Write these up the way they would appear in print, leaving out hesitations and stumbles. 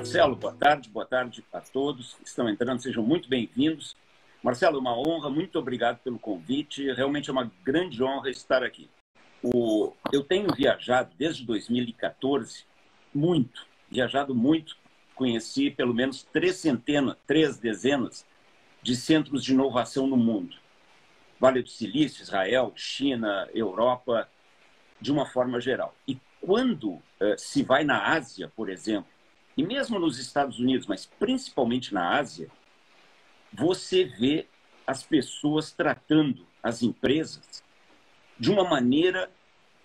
Marcelo, boa tarde a todos que estão entrando, sejam muito bem-vindos. Marcelo, é uma honra, muito obrigado pelo convite, realmente é uma grande honra estar aqui. Eu tenho viajado desde 2014, viajado muito, conheci pelo menos três dezenas de centros de inovação no mundo. Vale do Silício, Israel, China, Europa, de uma forma geral. E quando se vai na Ásia, por exemplo, e mesmo nos Estados Unidos, mas principalmente na Ásia, você vê as pessoas tratando as empresas de uma maneira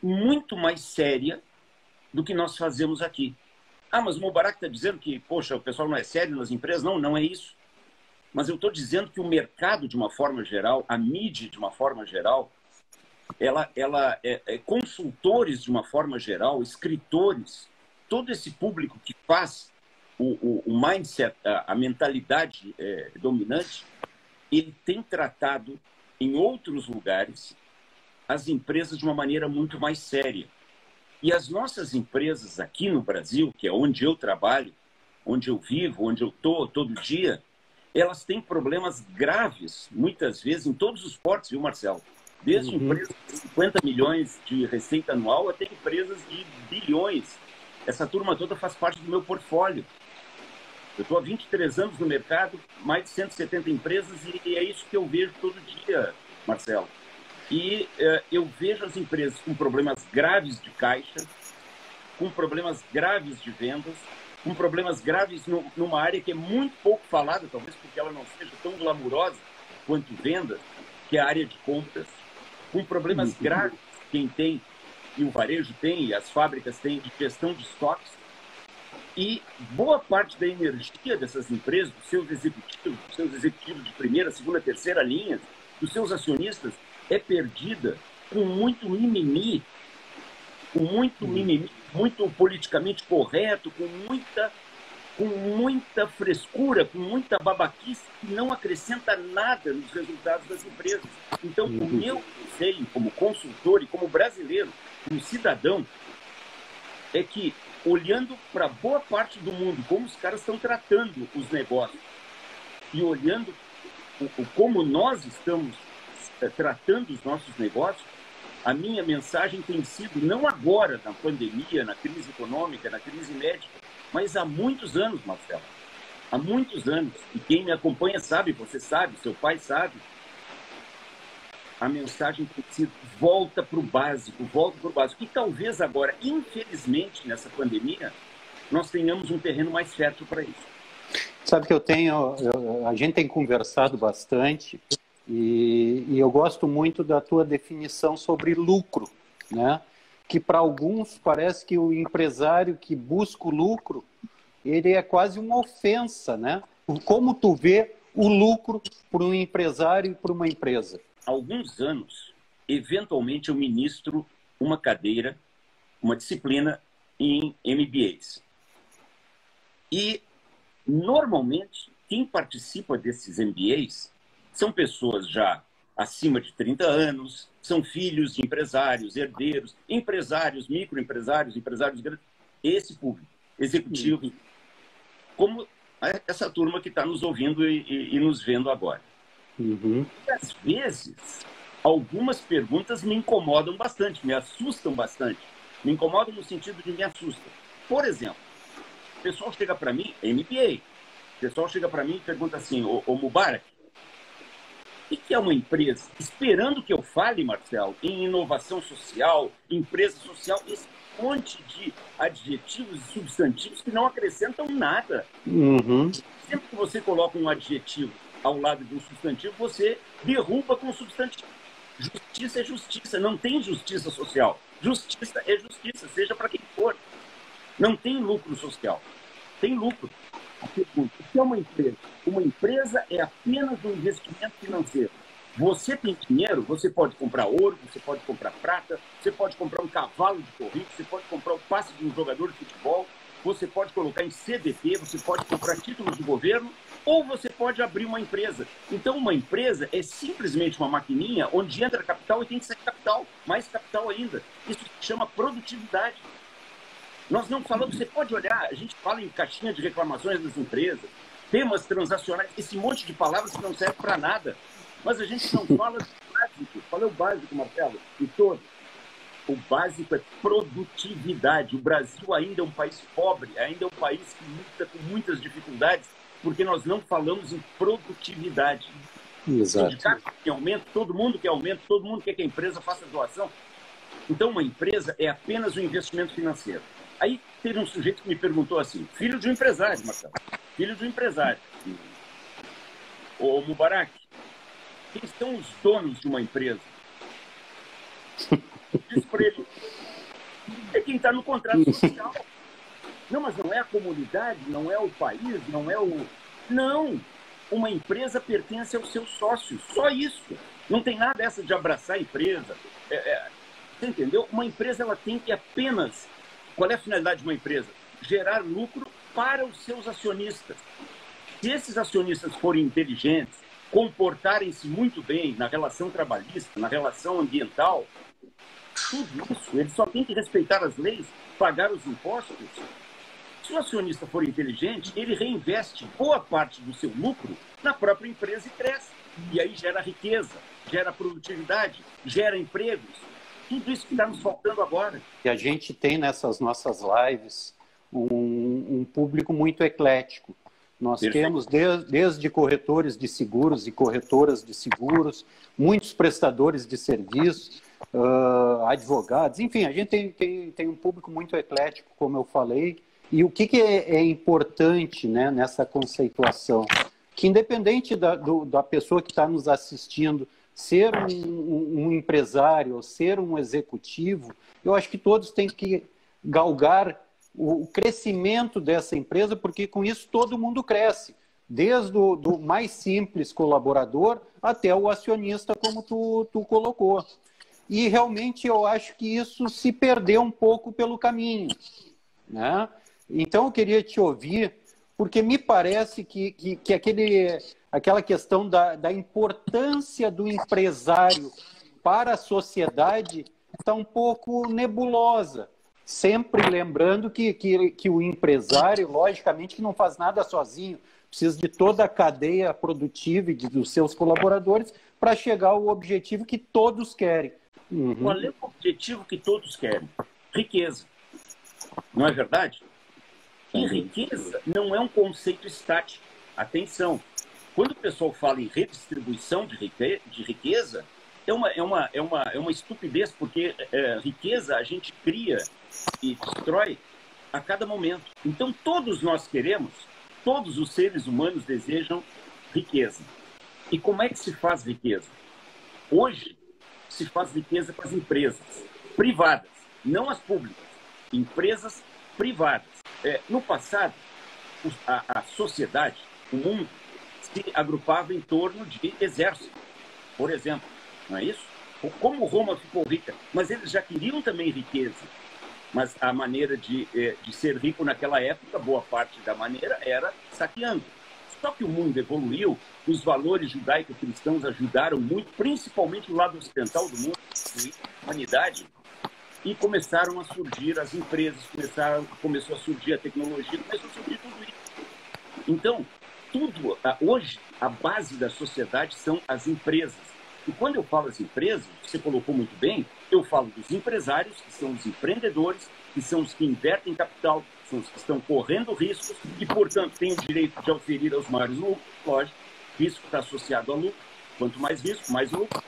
muito mais séria do que nós fazemos aqui. Ah, mas o Mubarak está dizendo que, poxa, o pessoal não é sério nas empresas. Não, não é isso. Mas eu estou dizendo que o mercado, de uma forma geral, a mídia, de uma forma geral, consultores, de uma forma geral, escritores, todo esse público que faz o mindset, a mentalidade dominante, ele tem tratado em outros lugares as empresas de uma maneira muito mais séria. E as nossas empresas aqui no Brasil, que é onde eu trabalho, onde eu vivo, onde eu estou todo dia, elas têm problemas graves, muitas vezes, em todos os portos, viu, Marcelo? Desde empresas de 50 milhões de receita anual até empresas de bilhões. Essa turma toda faz parte do meu portfólio. Eu estou há 23 anos no mercado, mais de 170 empresas, e é isso que eu vejo todo dia, Marcelo. E eu vejo as empresas com problemas graves de caixa, com problemas graves de vendas, com problemas graves numa área que é muito pouco falada, talvez porque ela não seja tão glamurosa quanto vendas, que é a área de compras, com problemas graves, quem tem, e o varejo tem, e as fábricas têm, de gestão de estoques. E boa parte da energia dessas empresas, dos seus executivos de primeira, segunda, terceira linha, dos seus acionistas, é perdida com muito mimimi, muito politicamente correto, com muita frescura, com muita babaquice, que não acrescenta nada nos resultados das empresas. Então, o meu conselho, como consultor e como brasileiro, como cidadão, é que, olhando para boa parte do mundo, como os caras estão tratando os negócios, e olhando como nós estamos tratando os nossos negócios, a minha mensagem tem sido, não agora, na pandemia, na crise econômica, na crise médica, mas há muitos anos, Marcelo. Há muitos anos. E quem me acompanha sabe, você sabe, seu pai sabe. A mensagem tem sido volta para o básico, volta para o básico. E talvez agora, infelizmente, nessa pandemia, nós tenhamos um terreno mais fértil para isso. Sabe que a gente tem conversado bastante e eu gosto muito da tua definição sobre lucro, né? Que para alguns parece que o empresário que busca o lucro, ele é quase uma ofensa, né? Como tu vê o lucro para um empresário e para uma empresa? Há alguns anos, eventualmente eu ministro uma cadeira, uma disciplina em MBAs. E, normalmente, quem participa desses MBAs são pessoas já acima de 30 anos, são filhos de empresários, herdeiros, empresários, microempresários, empresários grandes, esse público, executivo, como essa turma que está nos ouvindo e nos vendo agora. E, às vezes, algumas perguntas me incomodam bastante, me assustam bastante. Me incomodam no sentido de me assustam. Por exemplo, o pessoal chega para mim, MBA, o pessoal chega para mim e pergunta assim, ô Mubarak, o que é uma empresa? Esperando que eu fale, Marcelo, em inovação social, empresa social, esse monte de adjetivos e substantivos que não acrescentam nada. Sempre que você coloca um adjetivo ao lado de um substantivo, você derruba com o substantivo. Justiça é justiça, não tem justiça social. Justiça é justiça, seja para quem for. Não tem lucro social, tem lucro. A pergunta, o que é uma empresa? Uma empresa é apenas um investimento financeiro. Você tem dinheiro, você pode comprar ouro, você pode comprar prata, você pode comprar um cavalo de corrida, você pode comprar o passe de um jogador de futebol, você pode colocar em CDB, você pode comprar títulos do governo, ou você pode abrir uma empresa. Então, uma empresa é simplesmente uma maquininha onde entra capital e tem que sair capital, mais capital ainda. Isso se chama produtividade. Nós não falamos, você pode olhar, a gente fala em caixinha de reclamações das empresas, temas transacionais, esse monte de palavras que não serve para nada. Mas a gente não fala do básico. Qual é o básico, Marcelo? E todo. O básico é produtividade. O Brasil ainda é um país pobre, ainda é um país que luta com muitas dificuldades, porque nós não falamos em produtividade. Exato. Sindicato quer aumento, todo mundo quer aumento, todo mundo quer que a empresa faça doação. Então, uma empresa é apenas um investimento financeiro. Aí teve um sujeito que me perguntou assim, filho de um empresário, Marcelo, filho de um empresário. Ô, Mubarak, quem são os donos de uma empresa? Diz para ele, é quem está no contrato social. Não, mas não é a comunidade, não é o país, não é o... Não, uma empresa pertence aos seus sócios, só isso. Não tem nada essa de abraçar a empresa. Você entendeu? Uma empresa ela tem que apenas... Qual é a finalidade de uma empresa? Gerar lucro para os seus acionistas. Se esses acionistas forem inteligentes, comportarem-se muito bem na relação trabalhista, na relação ambiental, tudo isso, ele só tem que respeitar as leis, pagar os impostos. Se o acionista for inteligente, ele reinveste boa parte do seu lucro na própria empresa e cresce. E aí gera riqueza, gera produtividade, gera empregos. Tudo isso que está nos faltando agora. E a gente tem nessas nossas lives um público muito eclético. Nós temos desde corretores de seguros e corretoras de seguros, muitos prestadores de serviços, advogados, enfim, a gente tem um público muito eclético, como eu falei. E o que é importante, né, nessa conceituação? Que independente da pessoa que está nos assistindo ser um empresário ou ser um executivo, eu acho que todos têm que galgar o crescimento dessa empresa, porque com isso todo mundo cresce, desde o do mais simples colaborador até o acionista, como tu colocou. E realmente eu acho que isso se perdeu um pouco pelo caminho, né? Então eu queria te ouvir, porque me parece que aquela questão da importância do empresário para a sociedade está um pouco nebulosa. Sempre lembrando que o empresário, logicamente, que não faz nada sozinho, precisa de toda a cadeia produtiva e dos seus colaboradores para chegar ao objetivo que todos querem. Uhum. Qual é o objetivo que todos querem? Riqueza. Não é verdade? E riqueza não é um conceito estático. Atenção. Quando o pessoal fala em redistribuição de riqueza, é uma estupidez, porque riqueza a gente cria e destrói a cada momento. Então, todos nós queremos, todos os seres humanos desejam riqueza. E como é que se faz riqueza? Hoje, se faz riqueza com as empresas privadas, não as públicas. Empresas privadas. No passado, a sociedade, o mundo, se agrupava em torno de exército, por exemplo. Não é isso? Como Roma ficou rica? Mas eles já queriam também riqueza. Mas a maneira de ser rico naquela época, boa parte da maneira, era saqueando. Só que o mundo evoluiu, os valores judaico-cristãos ajudaram muito, principalmente o lado ocidental do mundo, a humanidade, e começaram a surgir as empresas, começou a surgir a tecnologia, começou a surgir tudo isso. Então, hoje, a base da sociedade são as empresas. E quando eu falo as empresas, você colocou muito bem, eu falo dos empresários, que são os empreendedores, que são os que invertem capital, são os que estão correndo riscos e, portanto, têm o direito de oferir aos maiores lucros. Lógico, risco está associado a lucro. Quanto mais risco, mais lucro.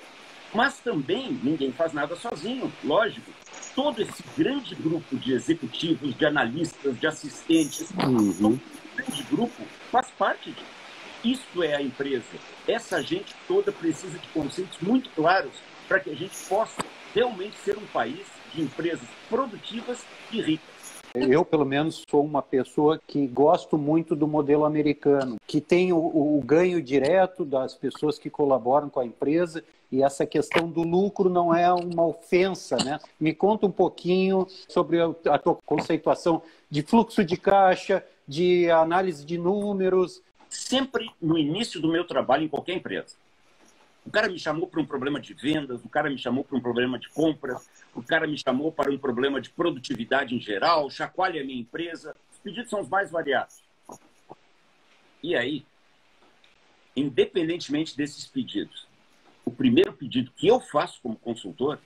Mas também ninguém faz nada sozinho, lógico. Todo esse grande grupo de executivos, de analistas, de assistentes, todo esse grande grupo faz parte disso. Isto é a empresa. Essa gente toda precisa de conceitos muito claros para que a gente possa realmente ser um país de empresas produtivas e ricas. Eu, pelo menos, sou uma pessoa que gosto muito do modelo americano, que tem o ganho direto das pessoas que colaboram com a empresa, e essa questão do lucro não é uma ofensa, né? Me conta um pouquinho sobre a tua conceituação de fluxo de caixa, de análise de números. Sempre no início do meu trabalho em qualquer empresa, O cara me chamou para um problema de vendas, o cara me chamou para um problema de compras, o cara me chamou para um problema de produtividade em geral, chacoalha a minha empresa. Os pedidos são os mais variados. E aí, independentemente desses pedidos, o primeiro pedido que eu faço como consultor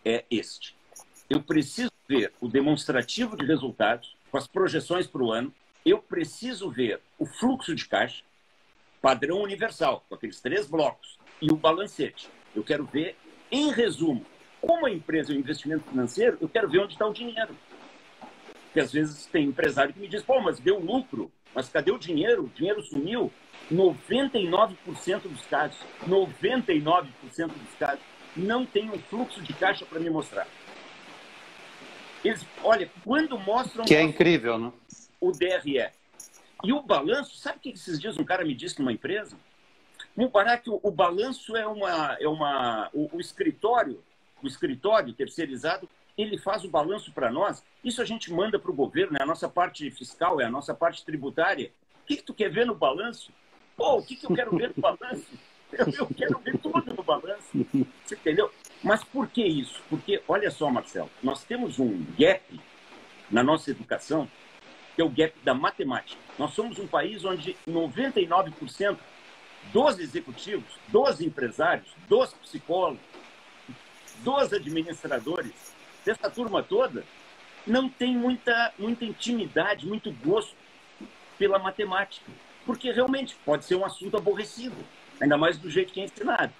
é este. Eu preciso ver o demonstrativo de resultados, com as projeções para o ano. Eu preciso ver o fluxo de caixa, padrão universal, com aqueles 3 blocos, e o balancete. Eu quero ver, em resumo, como a empresa é um investimento financeiro, eu quero ver onde está o dinheiro. Porque às vezes tem empresário que me diz, pô, mas deu lucro, mas cadê o dinheiro? O dinheiro sumiu. 99% dos casos, 99% dos casos, não tem um fluxo de caixa para me mostrar. Eles, olha, quando mostram... Que é incrível, né? O DRE. E o balanço, sabe o que esses dias um cara me disse numa empresa? Mubarak, o balanço o escritório terceirizado, ele faz o balanço para nós. Isso a gente manda para o governo, é a nossa parte fiscal, é a nossa parte tributária. O que tu quer ver no balanço? Pô, o que eu quero ver no balanço? Eu quero ver tudo no balanço. Você entendeu? Mas por que isso? Porque, olha só, Marcelo, nós temos um gap na nossa educação, que é o gap da matemática. Nós somos um país onde 99% dos executivos, dos empresários, dos psicólogos, dos administradores, dessa turma toda, não tem muita intimidade, muito gosto pela matemática. Porque realmente pode ser um assunto aborrecido, ainda mais do jeito que é ensinado.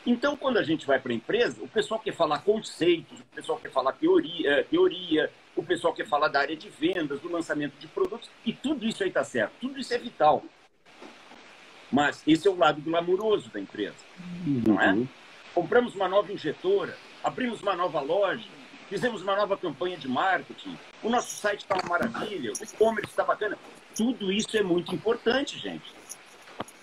Então, quando a gente vai para a empresa, o pessoal quer falar conceitos, o pessoal quer falar teoria, o pessoal quer falar da área de vendas, do lançamento de produtos, e tudo isso aí está certo, tudo isso é vital. Mas esse é o lado glamuroso da empresa, não é? Compramos uma nova injetora, abrimos uma nova loja, fizemos uma nova campanha de marketing, o nosso site está uma maravilha, o e-commerce está bacana. Tudo isso é muito importante, gente.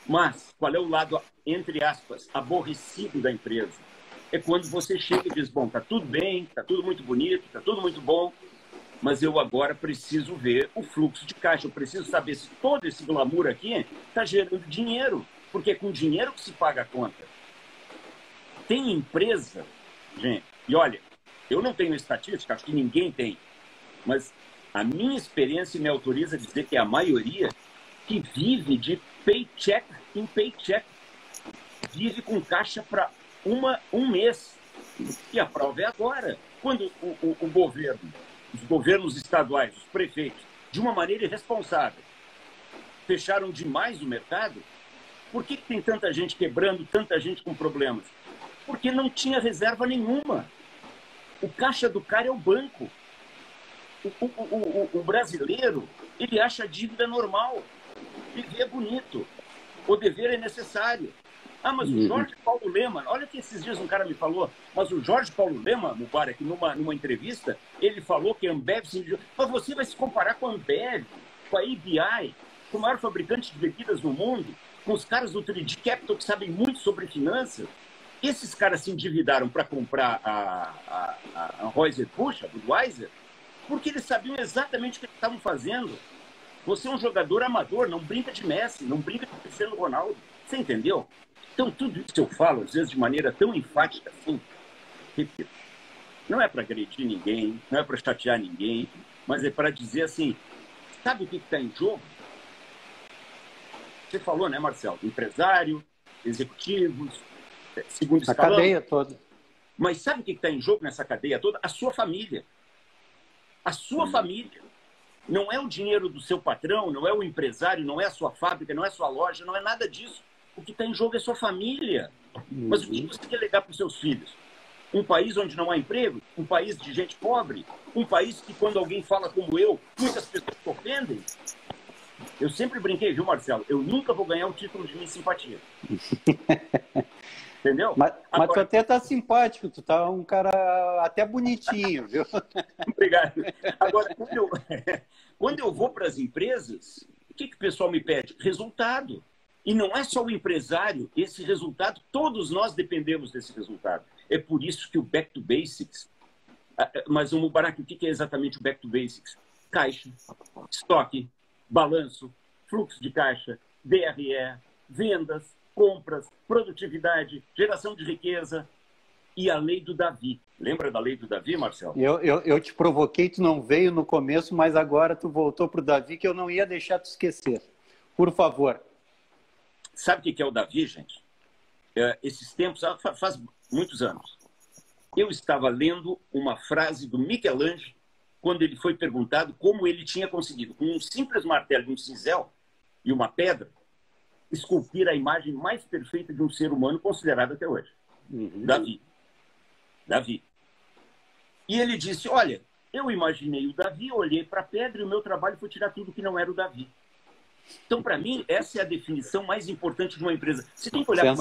Mas qual é o lado, entre aspas, aborrecido da empresa? É quando você chega e diz, bom, está tudo bem, está tudo muito bonito, está tudo muito bom, mas eu agora preciso ver o fluxo de caixa, eu preciso saber se todo esse glamour aqui está gerando dinheiro, porque é com dinheiro que se paga a conta. Tem empresa, gente, e olha, eu não tenho estatística, acho que ninguém tem, mas a minha experiência me autoriza a dizer que é a maioria que vive de paycheck em paycheck, vive com caixa para um mês. E a prova é agora, quando o governo, os governos estaduais, os prefeitos, de uma maneira irresponsável, fecharam demais o mercado. Por que tem tanta gente quebrando, tanta gente com problemas? Porque não tinha reserva nenhuma. O caixa do cara é o banco. O brasileiro, ele acha a dívida normal. Viver é bonito. O dever é necessário. Ah, mas o Jorge Paulo Lemann, olha que esses dias um cara me falou, mas o Jorge Paulo Lemann, Mubarak, numa entrevista, ele falou que a Ambev... Mas você vai se comparar com a Ambev, com a ABI, com o maior fabricante de bebidas do mundo, com os caras do 3D Capital que sabem muito sobre finanças. Esses caras se endividaram para comprar a Anheuser-Busch, a Budweiser, porque eles sabiam exatamente o que eles estavam fazendo. Você é um jogador amador, não brinca de Messi, não brinca de Cristiano Ronaldo. Você entendeu? Então, tudo isso eu falo, às vezes, de maneira tão enfática assim, repito, não é para agredir ninguém, não é para chatear ninguém, mas é para dizer assim, sabe o que está em jogo? Você falou, né, Marcelo? Empresário, executivos, segundo escalão. A cadeia toda. Mas sabe o que está em jogo nessa cadeia toda? A sua família. A sua família. Não é o dinheiro do seu patrão, não é o empresário, não é a sua fábrica, não é a sua loja, não é nada disso. O que está em jogo é a sua família. Mas o que você quer legar para os seus filhos? Um país onde não há emprego? Um país de gente pobre? Um país que, quando alguém fala como eu, muitas pessoas se ofendem? Eu sempre brinquei, viu, Marcelo? Eu nunca vou ganhar o título de minha simpatia. Entendeu? Mas tu até tá simpático, tu tá um cara até bonitinho, viu? Obrigado. Agora, quando eu vou para as empresas, o que o pessoal me pede? Resultado. E não é só o empresário, esse resultado, todos nós dependemos desse resultado. É por isso que o Back to Basics... Mas, o Mubarak, o que é exatamente o Back to Basics? Caixa, estoque, balanço, fluxo de caixa, DRE, vendas, compras, produtividade, geração de riqueza e a lei do Davi. Lembra da lei do Davi, Marcelo? Eu te provoquei, tu não veio no começo, mas agora tu voltou para o Davi, que eu não ia deixar tu esquecer. Por favor. Sabe o que é o Davi, gente? Esses tempos, faz muitos anos, eu estava lendo uma frase do Michelangelo quando ele foi perguntado como ele tinha conseguido, com um simples martelo, um cinzel e uma pedra, esculpir a imagem mais perfeita de um ser humano considerado até hoje. Davi. E ele disse, olha, eu imaginei o Davi, olhei para a pedra e o meu trabalho foi tirar tudo que não era o Davi. Então, para mim, essa é a definição mais importante de uma empresa. Você tem que olhar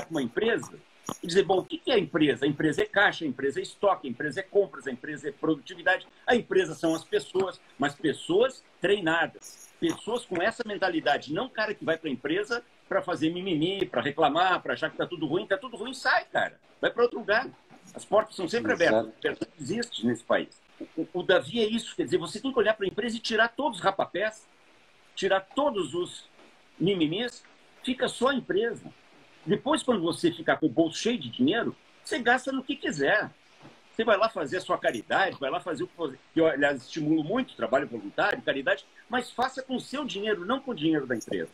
para uma empresa e dizer, bom, o que é a empresa? A empresa é caixa, a empresa é estoque, a empresa é compras, a empresa é produtividade. A empresa são as pessoas, mas pessoas treinadas. Pessoas com essa mentalidade. Não cara que vai para a empresa para fazer mimimi, para reclamar, para achar que está tudo ruim, sai, cara. Vai para outro lugar. As portas são sempre abertas. Não existe nesse país. O Davi é isso, quer dizer, você tem que olhar para a empresa e tirar todos os rapapés, tirar todos os mimimis, fica só a empresa. Depois, quando você ficar com o bolso cheio de dinheiro, você gasta no que quiser. Você vai lá fazer a sua caridade, vai lá fazer o que você... Eu, aliás, estimulo muito trabalho voluntário, caridade, mas faça com o seu dinheiro, não com o dinheiro da empresa.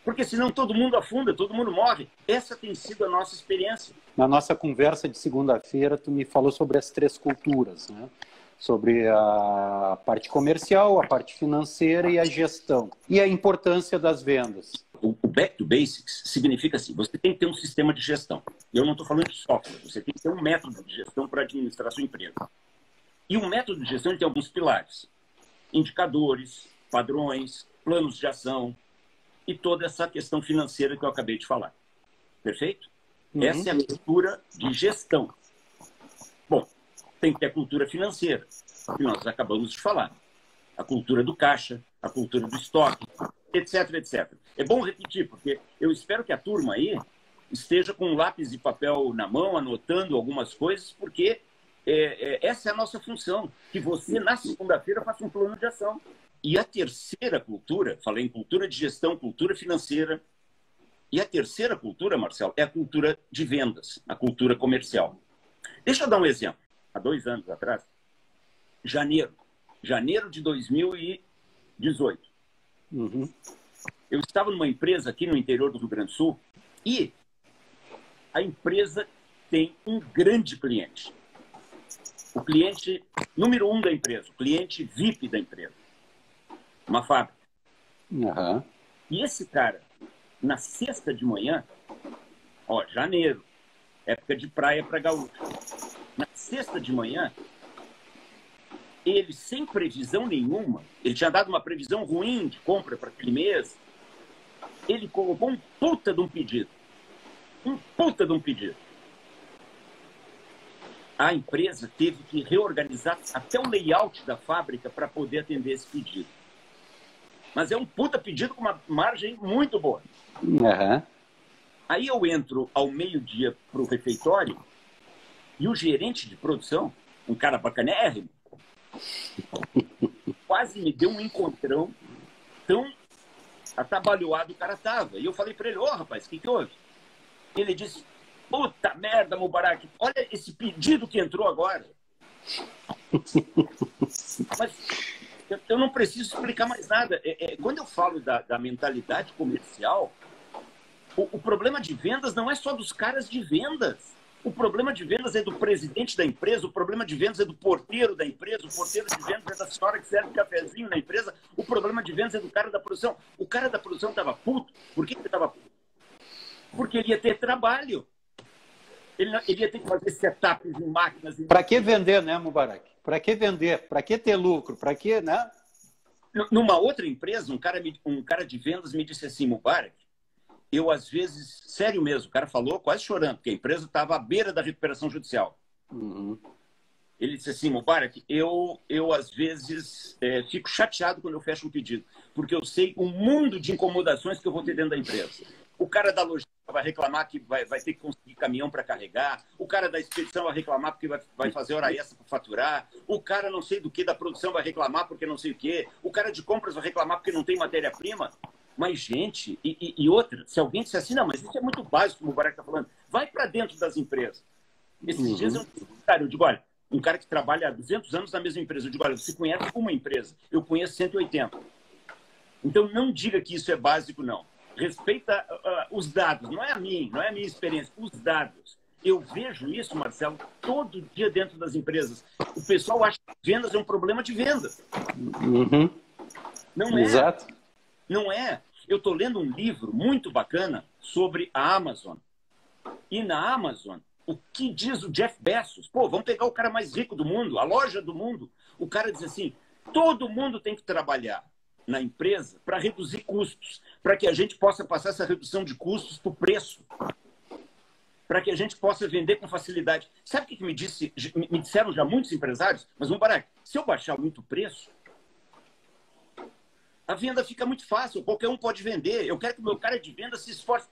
Porque senão todo mundo afunda, todo mundo morre. Essa tem sido a nossa experiência. Na nossa conversa de segunda-feira, tu me falou sobre as 3 culturas, né? Sobre a parte comercial, a parte financeira e a gestão. E a importância das vendas. O back to basics significa assim, você tem que ter um sistema de gestão. Eu não estou falando de software, você tem que ter um método de gestão para administrar a sua empresa. E um método de gestão tem alguns pilares. Indicadores, padrões, planos de ação, e toda essa questão financeira que eu acabei de falar. Perfeito? Essa é a cultura de gestão. Bom, tem que ter a cultura financeira, que nós acabamos de falar. A cultura do caixa, a cultura do estoque, etc, etc. É bom repetir, porque eu espero que a turma aí esteja com um lápis e papel na mão, anotando algumas coisas, porque essa é a nossa função, que você, na segunda-feira, faça um plano de ação. E a terceira cultura, falei em cultura de gestão, cultura financeira, e a terceira cultura, Marcelo, é a cultura de vendas, a cultura comercial. Deixa eu dar um exemplo. Há 2 anos atrás, janeiro de 2018, eu estava numa empresa aqui no interior do Rio Grande do Sul e a empresa tem um grande cliente. O cliente número 1 da empresa, o cliente VIP da empresa. Uma fábrica. E esse cara, na sexta de manhã, janeiro, época de praia para gaúcho. Na sexta de manhã, ele, sem previsão nenhuma, ele tinha dado uma previsão ruim de compra para aquele mês, ele colocou um puta de um pedido. A empresa teve que reorganizar até o layout da fábrica para poder atender esse pedido. Mas é um puta pedido com uma margem muito boa. Aí eu entro ao meio-dia para o refeitório e o gerente de produção, um cara bacanérrimo, quase me deu um encontrão, tão atabalhoado o cara tava. E eu falei para ele, rapaz, o que houve? Ele disse, puta merda, Mubarak, olha esse pedido que entrou agora. Mas eu não preciso explicar mais nada. Quando eu falo da mentalidade comercial, o problema de vendas não é só dos caras de vendas. O problema de vendas é do presidente da empresa, o problema de vendas é do porteiro da empresa, o porteiro de vendas é da senhora que serve cafezinho na empresa, o problema de vendas é do cara da produção. O cara da produção estava puto. Por que ele estava puto? Porque ele ia ter trabalho. Ele ia ter que fazer setups em máquinas. Para que vender, né, Mubarak? Para que vender? Para que ter lucro? Para que, né? Numa outra empresa, um cara de vendas me disse assim, Mubarak, eu às vezes, sério mesmo, o cara falou quase chorando, porque a empresa estava à beira da recuperação judicial. Ele disse assim, Mubarak, eu às vezes fico chateado quando eu fecho um pedido, porque eu sei o mundo de incomodações que eu vou ter dentro da empresa. O cara da logística vai reclamar que vai ter que conseguir caminhão para carregar. O cara da expedição vai reclamar porque vai fazer hora extra para faturar. O cara não sei do que da produção vai reclamar porque não sei o quê. O cara de compras vai reclamar porque não tem matéria-prima. Mas, gente, e outra, se alguém disser assim, não, mas isso é muito básico, como o Mubarak está falando, vai para dentro das empresas. Esses dias eu digo, olha, um cara que trabalha há 200 anos na mesma empresa, eu digo, olha, você conhece uma empresa, eu conheço 180. Então, não diga que isso é básico, não. Respeita os dados, não é a minha experiência, os dados. Eu vejo isso, Marcelo, todo dia dentro das empresas. O pessoal acha que vendas é um problema de vendas. Não é. Exato. Não é. Eu estou lendo um livro muito bacana sobre a Amazon. E na Amazon, o que diz o Jeff Bezos? Pô, vamos pegar o cara mais rico do mundo, a loja do mundo. O cara diz assim, todo mundo tem que trabalhar na empresa para reduzir custos, para que a gente possa passar essa redução de custos para o preço, para que a gente possa vender com facilidade. Sabe o que me disseram já muitos empresários? Mas, Mubarak, se eu baixar muito o preço, a venda fica muito fácil, qualquer um pode vender. Eu quero que o meu cara de venda se esforce.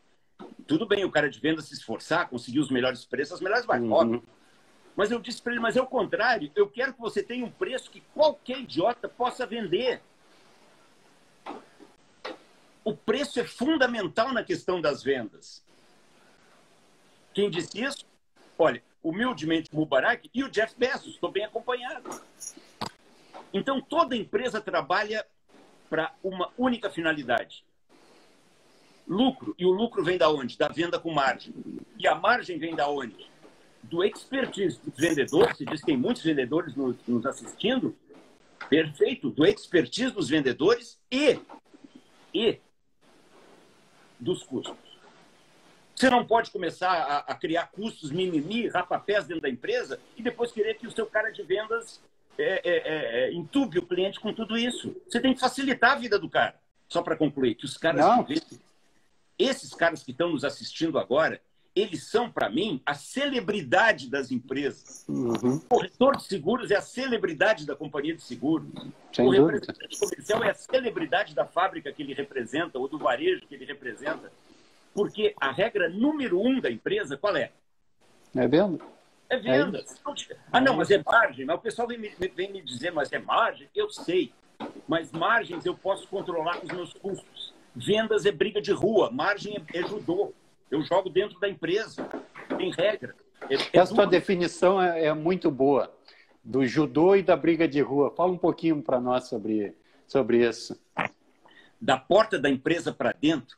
Tudo bem o cara de venda se esforçar, conseguir os melhores preços, as melhores marcas, óbvio. Mas eu disse para ele, mas é o contrário, eu quero que você tenha um preço que qualquer idiota possa vender. O preço é fundamental na questão das vendas. Quem disse isso? Olha, humildemente o Mubarak e o Jeff Bezos, estou bem acompanhado. Então, toda empresa trabalha para uma única finalidade. Lucro. E o lucro vem da onde? Da venda com margem. E a margem vem da onde? Do expertise dos vendedores. Se diz que tem muitos vendedores nos assistindo. Perfeito. Do expertise dos vendedores e dos custos. Você não pode começar a criar custos mimimi, rapapés dentro da empresa e depois querer que o seu cara de vendas entube o cliente com tudo isso. Você tem que facilitar a vida do cara. Só para concluir, que os caras de vendas, esses caras que estão nos assistindo agora, eles são, para mim, a celebridade das empresas. O corretor de seguros é a celebridade da companhia de seguros. O representante comercial é a celebridade da fábrica que ele representa ou do varejo que ele representa. Porque a regra número 1 da empresa, qual é? É venda. É venda. Não, mas é margem. Mas o pessoal vem me dizer, mas é margem? Eu sei. Mas margens eu posso controlar com os meus custos. Vendas é briga de rua. Margem é judô. Eu jogo dentro da empresa. Tem regra. Essa tua definição é muito boa. Do judô e da briga de rua. Fala um pouquinho para nós sobre isso. Da porta da empresa para dentro,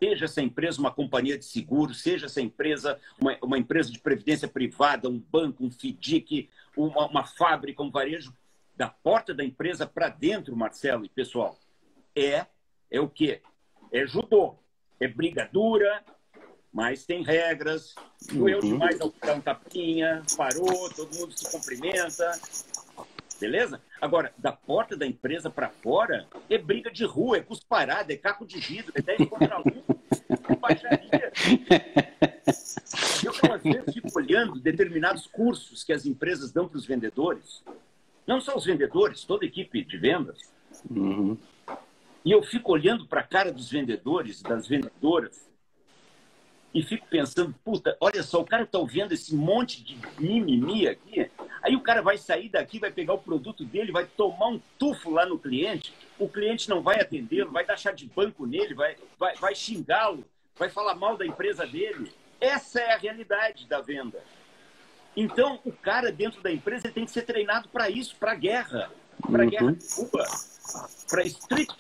seja essa empresa uma companhia de seguro, seja essa empresa uma empresa de previdência privada, um banco, um FDIC, uma fábrica, um varejo, da porta da empresa para dentro, Marcelo e pessoal, é o quê? É judô, é briga dura, mas tem regras, doeu demais ao dar um tapinha, parou, todo mundo se cumprimenta, beleza? Agora, da porta da empresa para fora, é briga de rua, é cusparada, é caco de vidro, é 10 contra 1, é baixaria. Eu, às vezes, fico olhando determinados cursos que as empresas dão para os vendedores, não só os vendedores, toda a equipe de vendas, e eu fico olhando para a cara dos vendedores e das vendedoras e fico pensando, puta, olha só, o cara está ouvindo esse monte de mimimi aqui, aí o cara vai sair daqui, vai pegar o produto dele, vai tomar um tufo lá no cliente, o cliente não vai atendê-lo, vai dar chá de banco nele, vai xingá-lo, vai falar mal da empresa dele. Essa é a realidade da venda. Então, o cara dentro da empresa ele tem que ser treinado para isso, para guerra, para guerra de rua, para street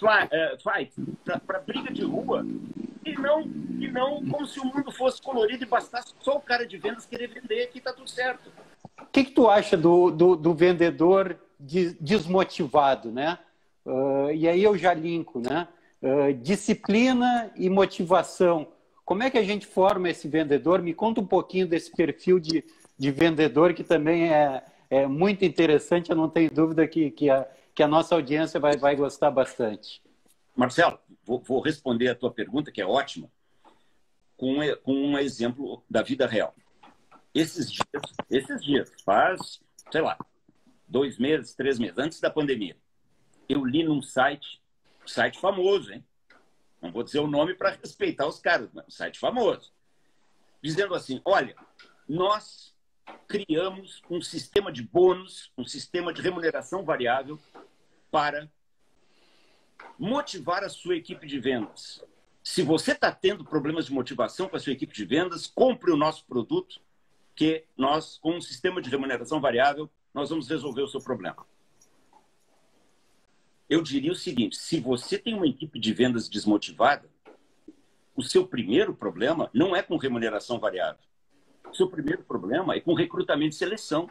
fight, para briga de rua. E não como se o mundo fosse colorido e bastasse só o cara de vendas querer vender que está tudo certo. O que tu acha do vendedor desmotivado, né? E aí eu já linko, né? Disciplina e motivação. Como é que a gente forma esse vendedor? Me conta um pouquinho desse perfil de vendedor que também é muito interessante. Eu não tenho dúvida que a nossa audiência vai gostar bastante. Marcelo, vou responder a tua pergunta, que é ótima, com um exemplo da vida real. Esses dias, faz, sei lá, 2 meses, 3 meses, antes da pandemia, eu li num site famoso, hein? Não vou dizer o nome para respeitar os caras, mas um site famoso, dizendo assim, olha, nós criamos um sistema de bônus, um sistema de remuneração variável para motivar a sua equipe de vendas. Se você está tendo problemas de motivação com a sua equipe de vendas, compre o nosso produto, que nós, com um sistema de remuneração variável, nós vamos resolver o seu problema. Eu diria o seguinte, se você tem uma equipe de vendas desmotivada, o seu primeiro problema não é com remuneração variável. O seu primeiro problema é com recrutamento e seleção.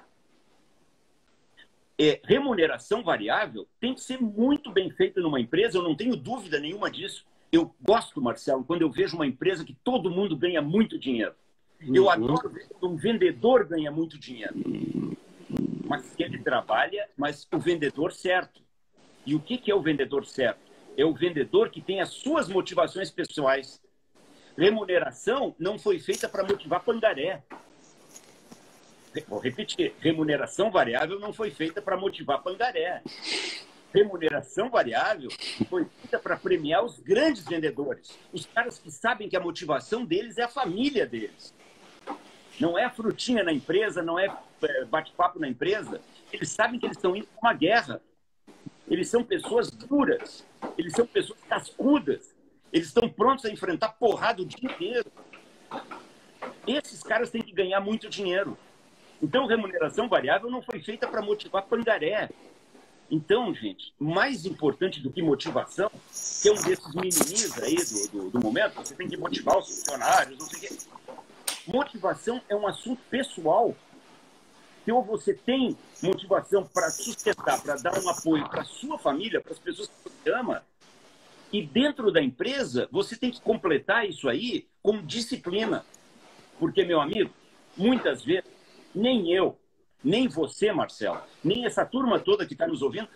Remuneração variável tem que ser muito bem feita numa empresa, eu não tenho dúvida nenhuma disso. Eu gosto, Marcelo, quando eu vejo uma empresa que todo mundo ganha muito dinheiro. Eu adoro ver quando um vendedor ganha muito dinheiro. Mas que ele trabalha, mas o vendedor certo. E o que é o vendedor certo? É o vendedor que tem as suas motivações pessoais. Remuneração não foi feita para motivar pangaré. Vou repetir, remuneração variável não foi feita para motivar pangaré. Remuneração variável foi feita para premiar os grandes vendedores. Os caras que sabem que a motivação deles é a família deles. Não é a frutinha na empresa, não é bate-papo na empresa. Eles sabem que eles estão indo para uma guerra. Eles são pessoas duras. Eles são pessoas cascudas. Eles estão prontos a enfrentar porrada o dia inteiro. Esses caras têm que ganhar muito dinheiro. Então, remuneração variável não foi feita para motivar pangaré. Então, gente, mais importante do que motivação, que é um desses mimimis aí do momento, você tem que motivar os funcionários, não sei o quê. Motivação é um assunto pessoal. Que ou você tem motivação para sustentar, para dar um apoio para a sua família, para as pessoas que você ama, e dentro da empresa, você tem que completar isso aí com disciplina. Porque, meu amigo, muitas vezes, nem eu, nem você, Marcelo, nem essa turma toda que está nos ouvindo,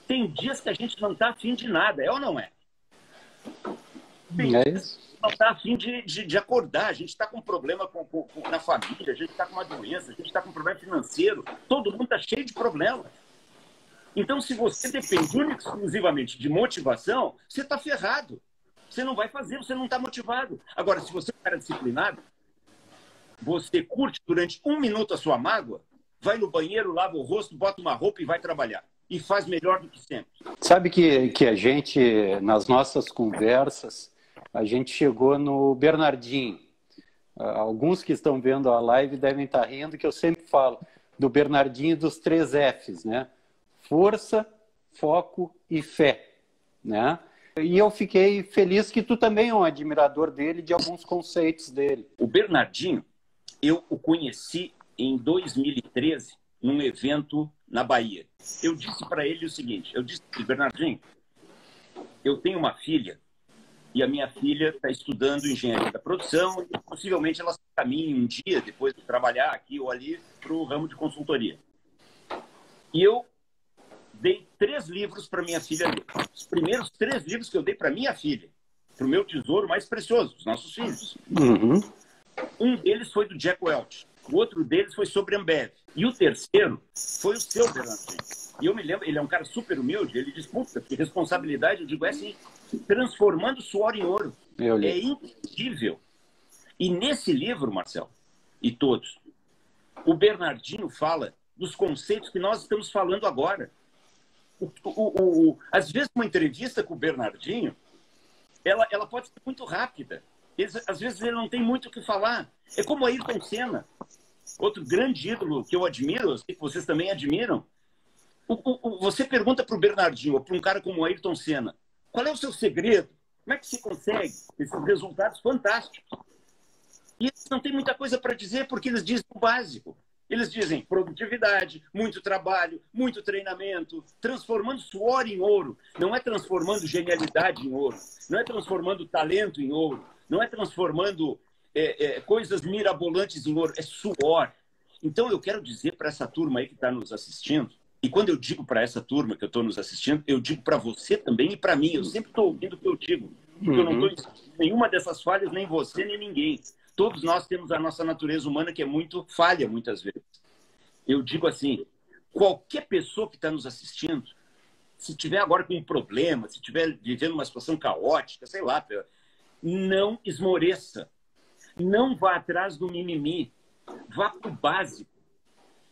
tem dias que a gente não está afim de nada, é ou não é? Tem dias que não está afim de acordar, a gente está com um problema na família, a gente está com uma doença, a gente está com um problema financeiro, todo mundo está cheio de problemas. Então, se você depende única e exclusivamente de motivação, você está ferrado. Você não vai fazer, você não está motivado. Agora, se você é um cara disciplinado, você curte durante 1 minuto a sua mágoa, vai no banheiro, lava o rosto, bota uma roupa e vai trabalhar. E faz melhor do que sempre. Sabe que a gente, nas nossas conversas, a gente chegou no Bernardinho. Alguns que estão vendo a live devem estar rindo, que eu sempre falo do Bernardinho dos 3 Fs, né? Força, foco e fé, né? E eu fiquei feliz que tu também é um admirador dele, de alguns conceitos dele. O Bernardinho, eu o conheci em 2013, num evento na Bahia. Eu disse para ele o seguinte, eu disse, Bernardinho, eu tenho uma filha, e a minha filha está estudando engenharia da produção, e possivelmente ela se caminha um dia, depois de trabalhar aqui ou ali, para o ramo de consultoria. E eu dei 3 livros para minha filha ler. Os primeiros 3 livros que eu dei para minha filha, para o meu tesouro mais precioso, os nossos filhos. Um deles foi do Jack Welch, o outro deles foi sobre Ambev. E o terceiro foi o seu, Bernardinho. E eu me lembro, ele é um cara super humilde, ele diz, puta, que responsabilidade, eu digo, é assim, transformando suor em ouro. É incrível. E nesse livro, Marcelo, e todos, o Bernardinho fala dos conceitos que nós estamos falando agora. Às vezes, uma entrevista com o Bernardinho, ela pode ser muito rápida. Às vezes, ele não tem muito o que falar. É como Ayrton Senna, outro grande ídolo que eu admiro, eu sei que vocês também admiram. Você pergunta para o Bernardinho, ou para um cara como Ayrton Senna, qual é o seu segredo? Como é que você consegue esses resultados fantásticos? E eles não têm muita coisa para dizer, porque eles dizem o básico. Eles dizem produtividade, muito trabalho, muito treinamento, transformando suor em ouro. Não é transformando genialidade em ouro. Não é transformando talento em ouro. Não é transformando coisas mirabolantes em ouro. É suor. Então, eu quero dizer para essa turma aí que está nos assistindo, e quando eu digo para essa turma que eu estou nos assistindo, eu digo para você também e para mim. Eu sempre estou ouvindo o que eu digo. Porque eu não estou em nenhuma dessas falhas, nem você, nem ninguém. Todos nós temos a nossa natureza humana que é muito falha, muitas vezes. Eu digo assim, qualquer pessoa que está nos assistindo, se tiver agora com um problema, se estiver vivendo uma situação caótica, sei lá, não esmoreça. Não vá atrás do mimimi. Vá para o básico.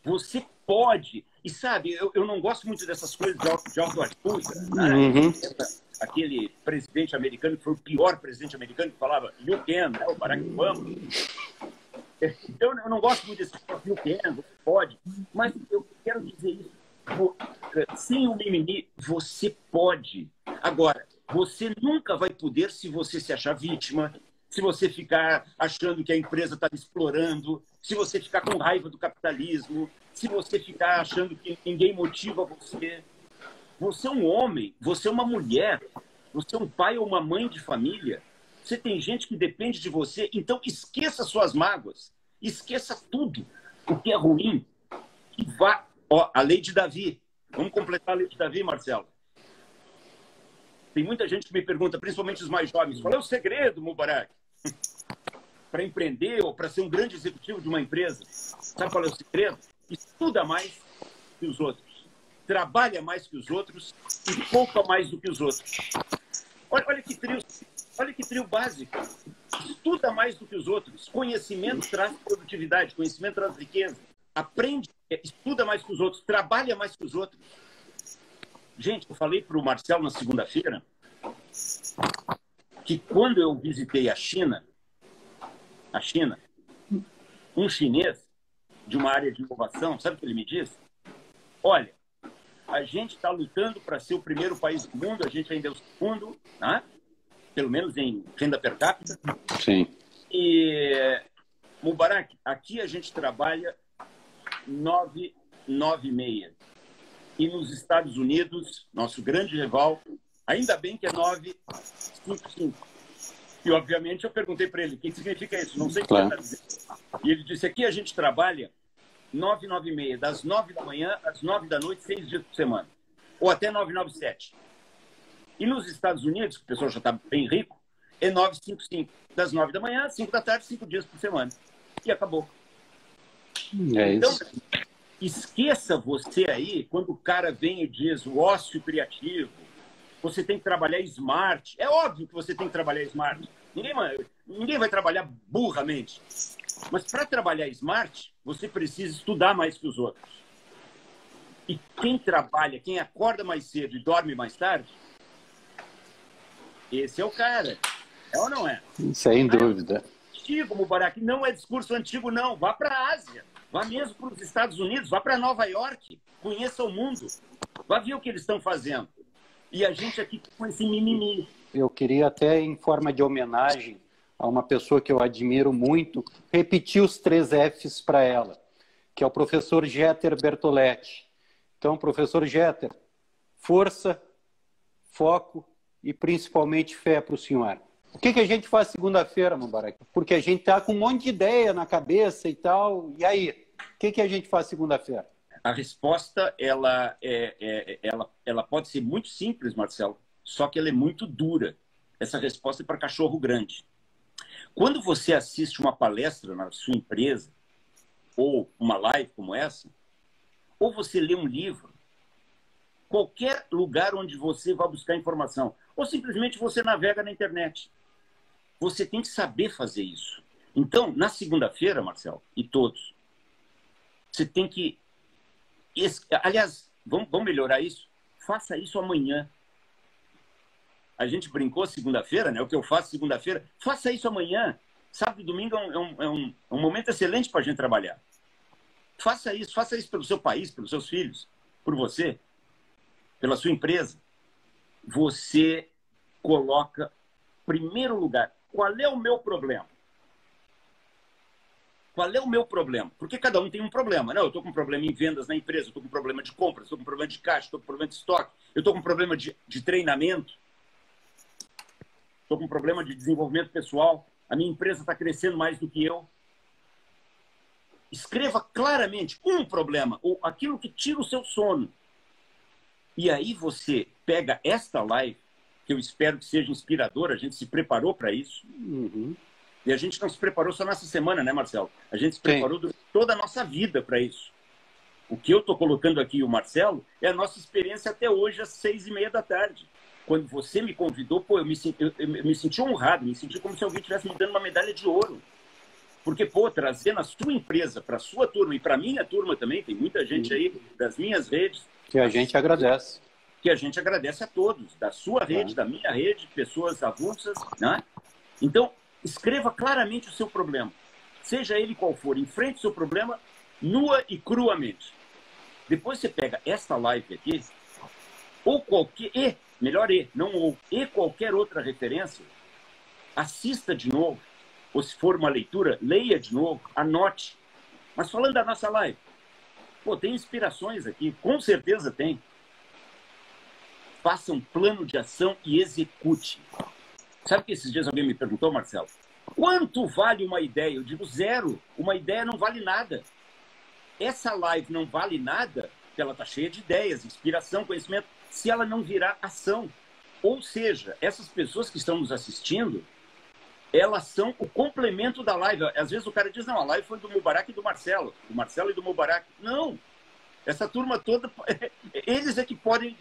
Você pode. E sabe, eu não gosto muito dessas coisas de autoajuda. aquele presidente americano que foi o pior presidente americano, que falava you can, né? O Barack Obama. Então, eu não gosto muito desse you can, você pode. Mas eu quero dizer isso. Sem o mimimi, você pode. Agora, você nunca vai poder se você se achar vítima, se você ficar achando que a empresa está explorando, se você ficar com raiva do capitalismo, se você ficar achando que ninguém motiva você. Você é um homem, você é uma mulher, você é um pai ou uma mãe de família. Você tem gente que depende de você, então esqueça suas mágoas, esqueça tudo o que é ruim e vá. Ó, a lei de Davi. Vamos completar a lei de Davi, Marcelo. Tem muita gente que me pergunta, principalmente os mais jovens, qual é o segredo, Mubarak, para empreender ou para ser um grande executivo de uma empresa? Sabe qual é o segredo? Estuda mais que os outros. Trabalha mais que os outros e poupa mais do que os outros. Olha que trio básico. Estuda mais do que os outros. Conhecimento traz produtividade, conhecimento traz riqueza. Aprende, estuda mais que os outros, trabalha mais que os outros. Gente, eu falei para o Marcelo na segunda-feira que quando eu visitei a China, um chinês de uma área de inovação, sabe o que ele me disse? Olha, a gente está lutando para ser o primeiro país do mundo, a gente ainda é o segundo, né? Pelo menos em renda per capita. Sim. E, Mubarak, aqui a gente trabalha 9,96. E nos Estados Unidos, nosso grande rival, ainda bem que é 9,55. E, obviamente, eu perguntei para ele, o que significa isso? Não sei o que ele está dizendo. E ele disse, aqui a gente trabalha 9,96, das 9 da manhã às 9 da noite, 6 dias por semana. Ou até 9,97. E nos Estados Unidos, que o pessoal já está bem rico, é 9,55. Das 9 da manhã às 5 da tarde, 5 dias por semana. E acabou. É então, isso. Esqueça você aí, quando o cara vem e diz o ócio criativo, você tem que trabalhar smart. É óbvio que você tem que trabalhar smart. Ninguém vai trabalhar burramente. Mas para trabalhar smart, você precisa estudar mais que os outros. E quem trabalha, quem acorda mais cedo e dorme mais tarde, esse é o cara. É ou não é? Sem dúvida. Antigo, Mubarak, não é discurso antigo, não. Vá para a Ásia. Vá mesmo para os Estados Unidos. Vá para Nova York. Conheça o mundo. Vá ver o que eles estão fazendo. E a gente aqui com esse mimimi. Eu queria até, em forma de homenagem a uma pessoa que eu admiro muito, repetir os 3 Fs para ela, que é o professor Jeter Bertoletti. Então, professor Jeter, força, foco e principalmente fé para o senhor. O que a gente faz segunda-feira, Mubarak? Porque a gente está com um monte de ideia na cabeça e tal. E aí? O que a gente faz segunda-feira? A resposta, ela pode ser muito simples, Marcelo, só que ela é muito dura. Essa resposta é para cachorro grande. Quando você assiste uma palestra na sua empresa, ou uma live como essa, ou você lê um livro, qualquer lugar onde você vai buscar informação, ou simplesmente você navega na internet, você tem que saber fazer isso. Então, na segunda-feira, Marcelo, e todos, você tem que... Aliás, vamos melhorar isso? Faça isso amanhã. A gente brincou segunda-feira, né? O que eu faço segunda-feira. Faça isso amanhã. Sábado e domingo é um momento excelente para a gente trabalhar. Faça isso pelo seu país, pelos seus filhos, por você, pela sua empresa. Você coloca primeiro lugar. Qual é o meu problema? Qual é o meu problema? Porque cada um tem um problema. Não, eu estou com um problema em vendas na empresa, eu estou com um problema de compras, estou com um problema de caixa, estou com um problema de estoque, eu estou com um problema de treinamento, estou com um problema de desenvolvimento pessoal, a minha empresa está crescendo mais do que eu. Escreva claramente um problema, ou aquilo que tira o seu sono. E aí você pega esta live, que eu espero que seja inspiradora, a gente se preparou para isso. Uhum. E a gente não se preparou só nessa semana, né, Marcelo? A gente se preparou durante toda a nossa vida para isso. O que eu estou colocando aqui, o Marcelo, é a nossa experiência até hoje, às 6h30 da tarde. Quando você me convidou, pô, eu me senti honrado, me senti como se alguém estivesse me dando uma medalha de ouro. Porque, pô, trazendo a sua empresa para a sua turma e para a minha turma também, tem muita gente aí das minhas redes. Que a gente agradece. que a gente agradece a todos, da sua rede, da minha rede, pessoas avulsas, né? Então, escreva claramente o seu problema. Seja ele qual for, enfrente o seu problema nua e cruamente. Depois você pega esta live aqui, ou qualquer, não ou, e qualquer outra referência, assista de novo, ou se for uma leitura, leia de novo, anote. Mas falando da nossa live, pô, tem inspirações aqui, com certeza tem. Faça um plano de ação e execute. Sabe que esses dias alguém me perguntou, Marcelo, quanto vale uma ideia? Eu digo 0. Uma ideia não vale nada. Essa live não vale nada, porque ela está cheia de ideias, inspiração, conhecimento, se ela não virar ação. Ou seja, essas pessoas que estão nos assistindo, elas são o complemento da live. Às vezes o cara diz, não, a live foi do Mubarak e do Marcelo e do Mubarak. Não, essa turma toda, eles é que podem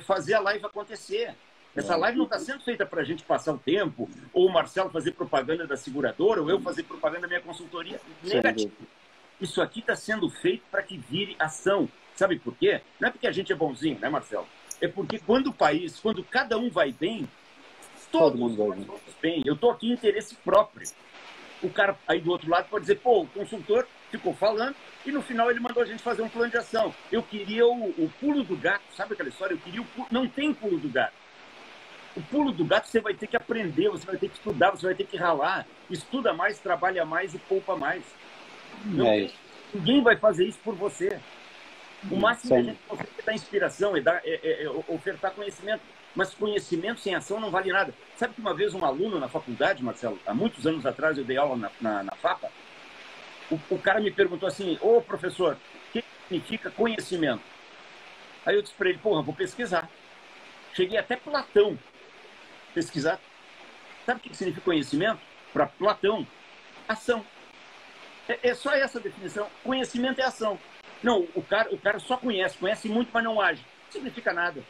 fazer a live acontecer. Essa live não está sendo feita para a gente passar o tempo, ou o Marcelo fazer propaganda da seguradora, ou eu fazer propaganda da minha consultoria. Negativo. Isso aqui está sendo feito para que vire ação. Sabe por quê? Não é porque a gente é bonzinho, né, Marcelo? É porque quando cada um vai bem, todo mundo vai bem. Eu estou aqui em interesse próprio. O cara aí do outro lado pode dizer, pô, o consultor ficou falando e no final ele mandou a gente fazer um plano de ação. Eu queria o pulo do gato, sabe aquela história? Eu queria não tem pulo do gato. O pulo do gato você vai ter que aprender, você vai ter que estudar, você vai ter que ralar. Estuda mais, trabalha mais e poupa mais. Ninguém vai fazer isso por você. O máximo que a gente consegue dar inspiração, ofertar conhecimento. Mas conhecimento sem ação não vale nada. Sabe que uma vez um aluno na faculdade, Marcelo, há muitos anos atrás eu dei aula na FAPA, o cara me perguntou assim, ô professor, o que significa conhecimento? Aí eu disse para ele, porra, vou pesquisar. Cheguei até Platão pesquisar. Sabe o que significa conhecimento? Para Platão, ação. É só essa definição. Conhecimento é ação. Não, o cara só conhece muito, mas não age. Não significa nada.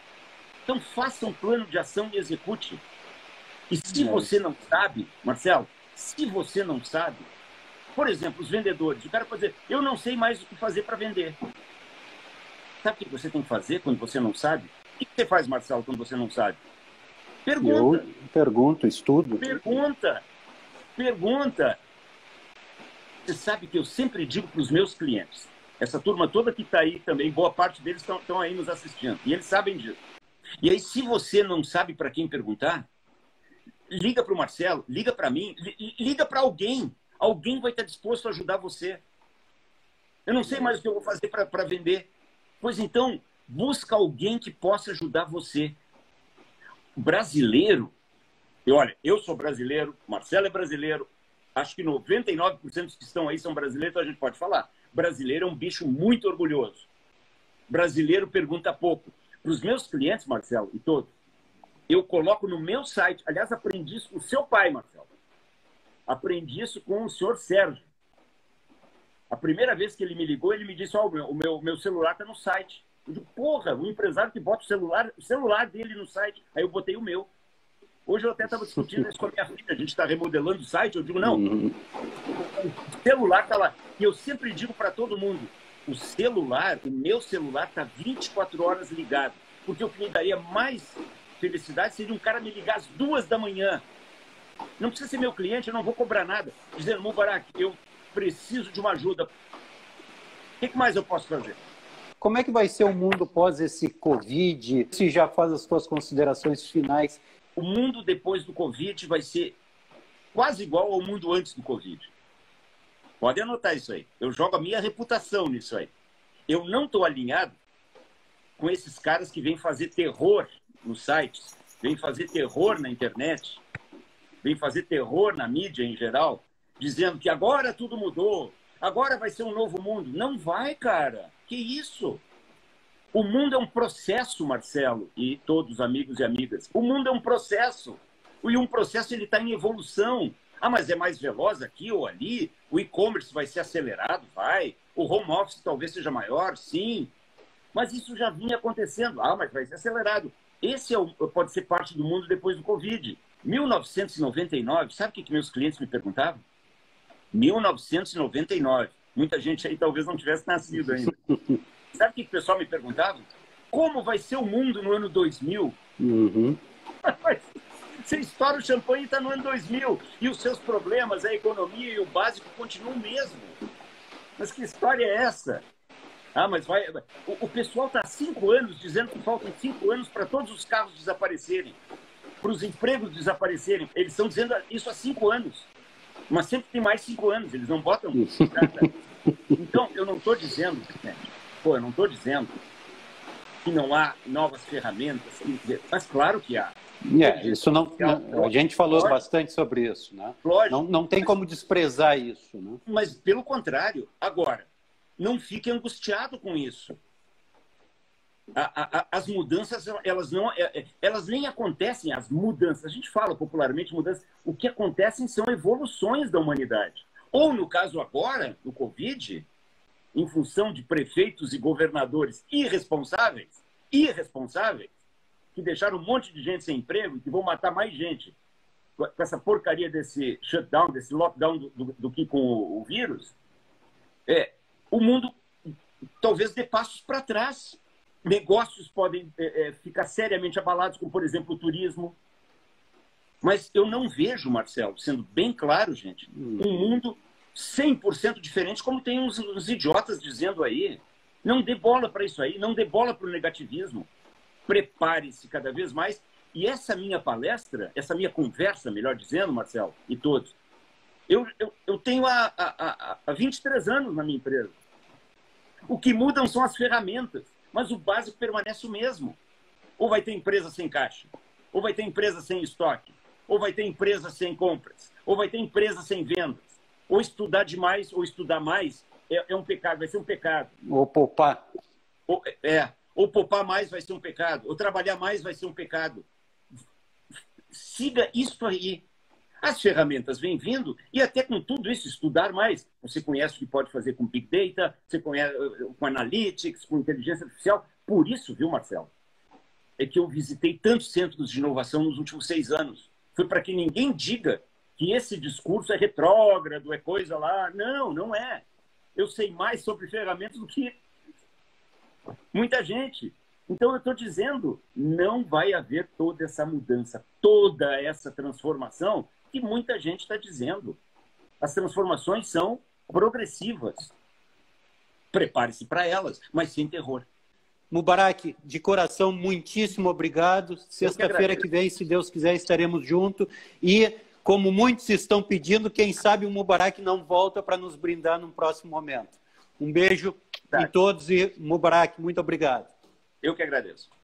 Então, faça um plano de ação e execute. E se você não sabe, Marcelo, se você não sabe, por exemplo, os vendedores, o cara pode dizer, eu não sei mais o que fazer para vender. Sabe o que você tem que fazer quando você não sabe? O que você faz, Marcelo, quando você não sabe? Pergunta. Eu pergunto, estudo. Pergunta. Você sabe que eu sempre digo para os meus clientes, essa turma toda que está aí também, boa parte deles estão aí nos assistindo, e eles sabem disso. E aí, se você não sabe para quem perguntar, liga para o Marcelo, liga para mim, liga para alguém. Alguém vai estar disposto a ajudar você. Eu não sei mais o que eu vou fazer para vender. Pois então, busca alguém que possa ajudar você. Brasileiro, olha, eu sou brasileiro, Marcelo é brasileiro, acho que 99% dos que estão aí são brasileiros, então a gente pode falar. Brasileiro é um bicho muito orgulhoso. Brasileiro pergunta pouco. Para os meus clientes, Marcelo, e todos, eu coloco no meu site, aliás, aprendi isso com o seu pai, Marcelo. Aprendi isso com o senhor Sérgio. A primeira vez que ele me ligou, ele me disse, o meu celular está no site. Eu digo, porra, o empresário que bota o celular dele no site. Aí eu botei o meu. Hoje eu até estava discutindo isso com a minha filha. A gente está remodelando o site. Eu digo, não, o celular está lá. E eu sempre digo para todo mundo, o meu celular está 24 horas ligado. Porque o que me daria mais felicidade seria um cara me ligar às 2 da manhã. Não precisa ser meu cliente, eu não vou cobrar nada. Dizendo, Mubarak, eu preciso de uma ajuda. O que mais eu posso fazer? Como é que vai ser o mundo pós esse Covid? Se já faz as suas considerações finais. O mundo depois do Covid vai ser quase igual ao mundo antes do Covid. Pode anotar isso aí. Eu jogo a minha reputação nisso aí. Eu não estou alinhado com esses caras que vêm fazer terror nos sites, vêm fazer terror na internet, vêm fazer terror na mídia em geral, dizendo que agora tudo mudou, agora vai ser um novo mundo. Não vai, cara. Que isso? O mundo é um processo, Marcelo, e todos os amigos e amigas. O mundo é um processo. E um processo ele está em evolução. Ah, mas é mais veloz aqui ou ali? O e-commerce vai ser acelerado? Vai. O home office talvez seja maior? Sim. Mas isso já vinha acontecendo. Ah, mas vai ser acelerado. Esse pode ser parte do mundo depois do Covid. 1999, sabe o que meus clientes me perguntavam? 1999. Muita gente aí talvez não tivesse nascido ainda. Sabe o que o pessoal me perguntava? como vai ser o mundo no ano 2000. Uhum. Você estoura o champanhe e está no ano 2000. E os seus problemas, a economia e o básico continuam o mesmo. Mas que história é essa? Ah, mas vai. O pessoal está há 5 anos dizendo que faltam 5 anos para todos os carros desaparecerem, para os empregos desaparecerem. Eles estão dizendo isso há 5 anos. Mas sempre tem mais 5 anos, eles não botam data. Então, eu não estou dizendo, né? Eu não estou dizendo que não há novas ferramentas, mas claro que há. Isso não, a gente falou bastante sobre isso, né? Não tem como desprezar isso, né? Mas, pelo contrário, agora, não fique angustiado com isso. As mudanças, elas nem acontecem, as mudanças, a gente fala popularmente mudanças, o que acontecem são evoluções da humanidade. Ou, no caso agora, do Covid, em função de prefeitos e governadores irresponsáveis, que deixaram um monte de gente sem emprego e que vão matar mais gente com essa porcaria desse shutdown, desse lockdown do que com o vírus, o mundo talvez dê passos para trás. Negócios podem ficar seriamente abalados, como, por exemplo, o turismo. Mas eu não vejo, Marcelo, sendo bem claro, gente, um mundo 100% diferente, como tem uns idiotas dizendo aí. Não dê bola para isso aí, não dê bola para o negativismo. Prepare-se cada vez mais. E essa minha palestra, essa minha conversa, melhor dizendo, Marcelo, e todos, eu tenho há 23 anos na minha empresa. O que mudam são as ferramentas, mas o básico permanece o mesmo. Ou vai ter empresa sem caixa, ou vai ter empresa sem estoque, ou vai ter empresa sem compras, ou vai ter empresa sem vendas. Ou estudar demais, ou estudar mais, é um pecado, vai ser um pecado. Ou poupar. Ou poupar mais vai ser um pecado, ou trabalhar mais vai ser um pecado. Siga isso aí. As ferramentas vêm vindo, e até com tudo isso, estudar mais. Você conhece o que pode fazer com Big Data, você conhece com Analytics, com inteligência artificial. Por isso, viu, Marcelo, é que eu visitei tantos centros de inovação nos últimos 6 anos. Foi para que ninguém diga que esse discurso é retrógrado, é coisa lá. Não, não é. Eu sei mais sobre ferramentas do que muita gente. Então, eu estou dizendo, não vai haver toda essa mudança, toda essa transformação que muita gente está dizendo. As transformações são progressivas. Prepare-se para elas, mas sem terror. Mubarak, de coração, muitíssimo obrigado. Sexta-feira que vem, se Deus quiser, estaremos juntos. E, como muitos estão pedindo, quem sabe o Mubarak não volta para nos brindar num próximo momento. Um beijo em todos e, Mubarak, muito obrigado. Eu que agradeço.